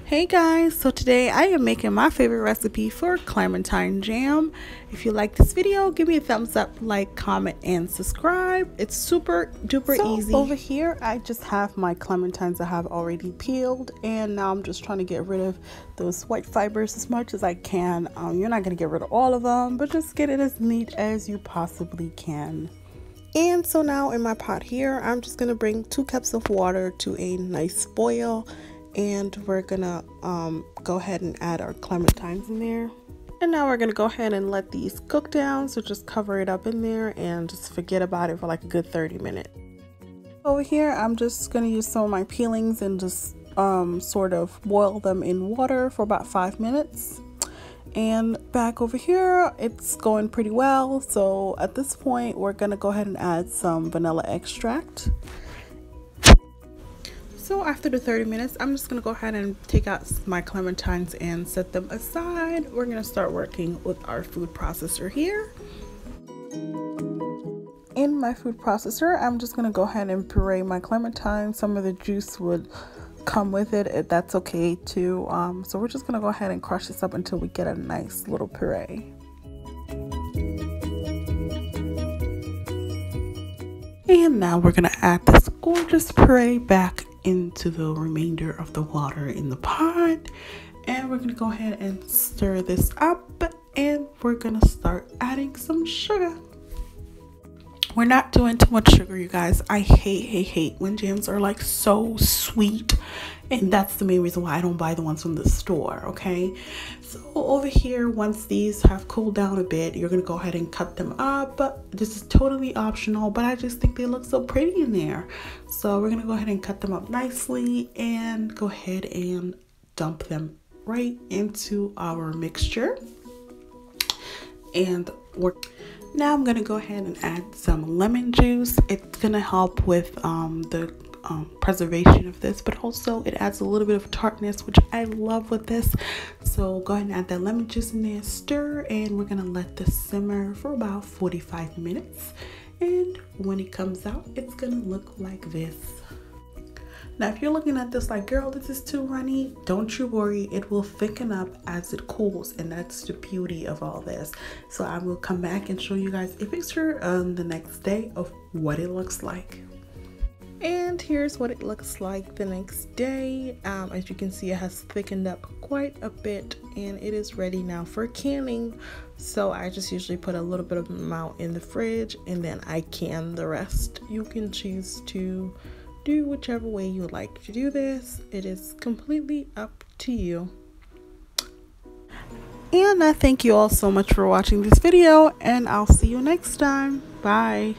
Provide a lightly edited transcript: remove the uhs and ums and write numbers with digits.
Hey guys, so today I am making my favorite recipe for clementine jam. If you like this video, give me a thumbs up, like, comment, and subscribe. It's super duper easy. Over here I just have my clementines I have already peeled, and now I'm just trying to get rid of those white fibers as much as I can. You're not going to get rid of all of them, but just get it as neat as you possibly can. And so now in my pot here, I'm just going to bring 2 cups of water to a nice boil. And we're gonna go ahead and add our clementines in there. And now we're gonna go ahead and let these cook down. So just cover it up in there and just forget about it for like a good 30 minutes. Over here, I'm just gonna use some of my peelings and just sort of boil them in water for about 5 minutes. And back over here, it's going pretty well. So at this point, we're gonna go ahead and add some vanilla extract. So after the 30 minutes, I'm just going to go ahead and take out my clementines and set them aside. We're going to start working with our food processor here. In my food processor, I'm just going to go ahead and puree my clementine. Some of the juice would come with it, if that's okay too. So we're just going to go ahead and crush this up until we get a nice little puree. And now we're going to add this gorgeous puree back into the remainder of the water in the pot, and we're going to go ahead and stir this up, and we're going to start adding some sugar. We're not doing too much sugar, you guys. I hate when jams are like so sweet, and that's the main reason why I don't buy the ones from the store. Okay, so over here, once these have cooled down a bit, you're gonna go ahead and cut them up. This is totally optional, but I just think they look so pretty in there, so we're gonna go ahead and cut them up nicely and go ahead and dump them right into our mixture. And now I'm gonna go ahead and add some lemon juice. It's gonna help with the preservation of this, but also it adds a little bit of tartness, which I love with this. So go ahead and add that lemon juice in there, stir, and we're gonna let this simmer for about 45 minutes. And when it comes out, it's gonna look like this. Now, if you're looking at this like, girl, this is too runny, don't you worry, it will thicken up as it cools, and that's the beauty of all this. So I will come back and show you guys a picture on the next day of what it looks like. And here's what it looks like the next day. As you can see, it has thickened up quite a bit, and it is ready now for canning. So I just usually put a little bit of amount in the fridge, and then I can the rest. You can choose to do whichever way you would like to do this. It is completely up to you. And I thank you all so much for watching this video, and I'll see you next time. Bye.